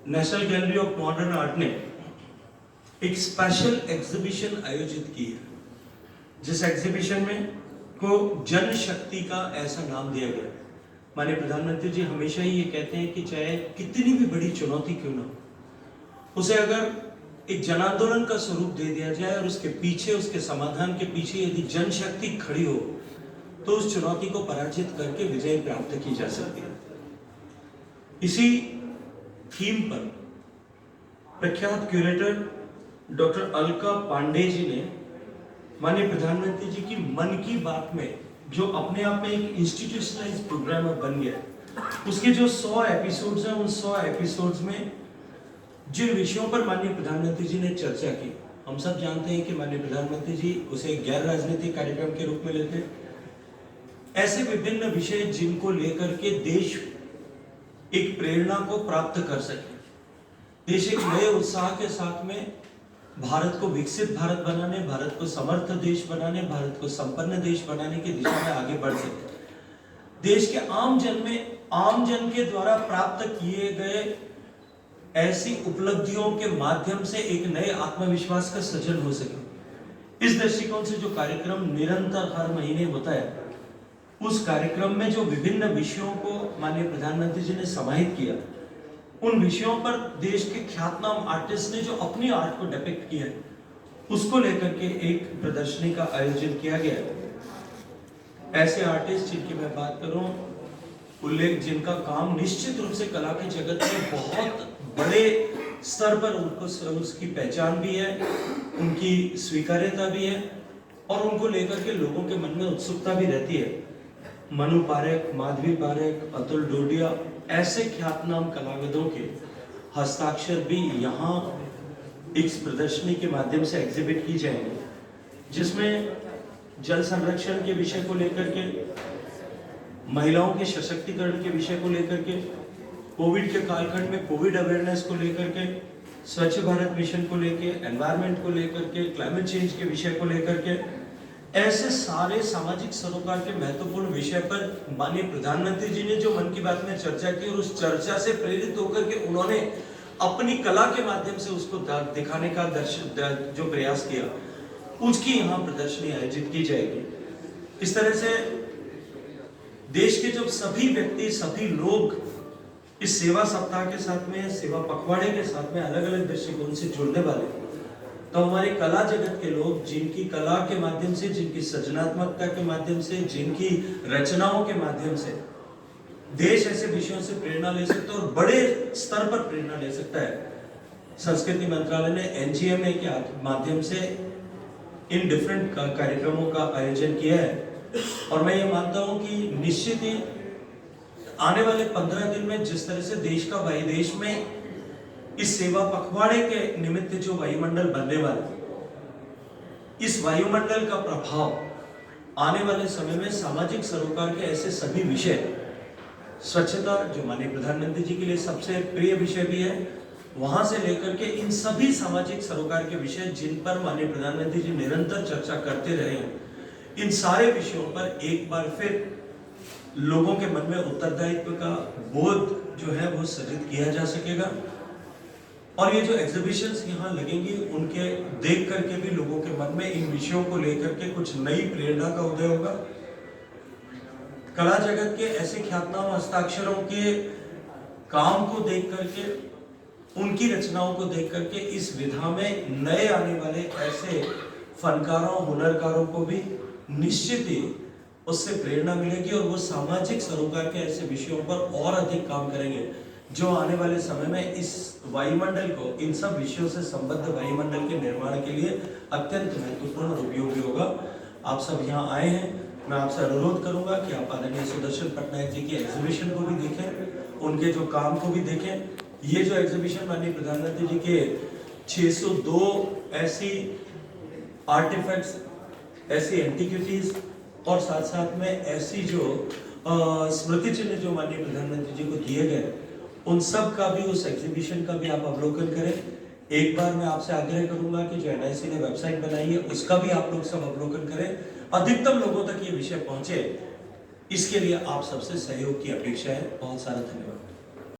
National gallery of modern art ने एक special exhibition आयोजित की है, जिस एग्जीबिशन में को जनशक्ति का ऐसा नाम दिया गया। माननीय प्रधानमंत्री जी हमेशा ही ये कहते हैं कि चाहे कितनी भी बड़ी चुनौती क्यों ना हो, उसे अगर एक जन आंदोलन का स्वरूप दे दिया जाए और उसके पीछे, उसके समाधान के पीछे यदि जनशक्ति खड़ी हो तो उस चुनौती को पराजित करके विजय प्राप्त की जा सकती है। इसी थीम पर प्रख्यात क्यूरेटर डॉक्टर अलका पांडे जी ने माननीय प्रधानमंत्री जी की मन की बात में, जो अपने आप में एक इंस्टीट्यूशनलाइज प्रोग्राम बन गया, उसके जो 100 एपिसोड्स हैं, उन 100 एपिसोड्स में जिन विषयों पर माननीय प्रधानमंत्री जी ने चर्चा की, हम सब जानते हैं कि माननीय प्रधानमंत्री जी उसे गैर राजनीतिक कार्यक्रम के रूप में लेते। ऐसे विभिन्न विषय जिनको लेकर के देश एक प्रेरणा को प्राप्त कर सके, देश एक नए उत्साह के साथ में भारत को विकसित भारत बनाने, भारत को समर्थ देश बनाने, भारत को संपन्न देश बनाने की दिशा में आगे बढ़ सके। देश के आम जन के द्वारा प्राप्त किए गए ऐसी उपलब्धियों के माध्यम से एक नए आत्मविश्वास का सृजन हो सके। इस दृष्टिकोण से जो कार्यक्रम निरंतर हर महीने होता है, उस कार्यक्रम में जो विभिन्न विषयों को माननीय प्रधानमंत्री जी ने समाहित किया, उन विषयों पर देश के ख्यातनाम आर्टिस्ट ने जो अपनी आर्ट को डिपिक्ट किया है, उसको लेकर के एक प्रदर्शनी का आयोजन किया गया। ऐसे आर्टिस्ट जिनकी मैं बात करूं, जिनका काम निश्चित रूप से कला के जगत में बहुत बड़े स्तर पर उनको उसकी पहचान भी है, उनकी स्वीकार्यता भी है और उनको लेकर के लोगों के मन में उत्सुकता भी रहती है। मनु पारेख, माधवी पारेख, अतुल डोडिया, ऐसे ख्यातनाम कलाविदों के हस्ताक्षर भी यहाँ इस प्रदर्शनी के माध्यम से एग्जिबिट की जाएंगे, जिसमें जल संरक्षण के विषय को लेकर के, महिलाओं के सशक्तिकरण के विषय को लेकर के, कोविड के कालखंड में कोविड अवेयरनेस को लेकर के, स्वच्छ भारत मिशन को लेकर, एनवायरमेंट को लेकर के, क्लाइमेट चेंज के विषय को लेकर के, ऐसे सारे सामाजिक सरोकार के महत्वपूर्ण विषय पर माननीय प्रधानमंत्री जी ने जो मन की बात में चर्चा की और उस चर्चा से प्रेरित होकर के उन्होंने अपनी कला के माध्यम से उसको दिखाने का जो प्रयास किया, उसकी यहाँ प्रदर्शनी आयोजित की जाएगी। इस तरह से देश के जब सभी व्यक्ति, सभी लोग इस सेवा सप्ताह के साथ में, सेवा पखवाड़े के साथ में अलग अलग दृष्टिकोण से जुड़ने वाले, तो हमारे कला जगत के लोग जिनकी कला के माध्यम से, जिनकी सृजनात्मकता के माध्यम से, जिनकी रचनाओं के माध्यम से देश ऐसे विषयों से प्रेरणा ले सकता है और बड़े स्तर पर प्रेरणा ले सकता है। संस्कृति मंत्रालय ने एनजीएमए के माध्यम से इन डिफरेंट कार्यक्रमों का आयोजन किया है और मैं ये मानता हूं कि निश्चित ही आने वाले 15 दिन में जिस तरह से देश में इस सेवा पखवाड़े के निमित्त जो वायुमंडल बनने वाला, इस वायुमंडल का प्रभाव आने वाले समय में सामाजिक सरोकार के ऐसे सभी विषय, स्वच्छता जो माननीय प्रधानमंत्री जी के लिए सबसे प्रिय विषय भी है, वहां से लेकर के इन सभी सामाजिक सरोकार के विषय जिन पर माननीय प्रधानमंत्री जी निरंतर चर्चा करते रहे हैं, इन सारे विषयों पर एक बार फिर लोगों के मन में उत्तरदायित्व का बोध जो है वो सृजित किया जा सकेगा। और ये जो एग्जीबिशंस यहाँ लगेंगी, उनके देख करके भी लोगों के मन में इन विषयों को लेकर के कुछ नई प्रेरणा का उदय होगा। कला जगत के ऐसे ख्यातनाम हस्ताक्षरों के काम को देख करके, उनकी रचनाओं को देख करके इस विधा में नए आने वाले ऐसे फनकारों, हुनरकारों को भी निश्चित ही उससे प्रेरणा मिलेगी और वो सामाजिक सरोकार के ऐसे विषयों पर और अधिक काम करेंगे, जो आने वाले समय में इस वायुमंडल को, इन सब विषयों से संबद्ध वायुमंडल के निर्माण के लिए अत्यंत महत्वपूर्ण और उपयोगी होगा। आप सब यहाँ आए हैं, मैं आपसे अनुरोध करूंगा कि आप आदरणीय सुदर्शन पटनायक जी की एग्जीबिशन को भी देखें, उनके जो काम को भी देखें। ये जो एग्जीबिशन माननीय प्रधानमंत्री जी के 602 ऐसी आर्टिफैक्ट्स, ऐसी एंटिक्विटीज और साथ साथ में ऐसी जो स्मृति चिन्ह जो माननीय प्रधानमंत्री जी को दिए गए, उन सब का भी, उस एग्जीबिशन का भी आप अवलोकन करें। एक बार मैं आपसे आग्रह करूंगा कि जो एनआईसी ने वेबसाइट बनाई है उसका भी आप लोग सब अवलोकन करें, अधिकतम लोगों तक ये विषय पहुंचे, इसके लिए आप सबसे सहयोग की अपेक्षा है। बहुत सारा धन्यवाद।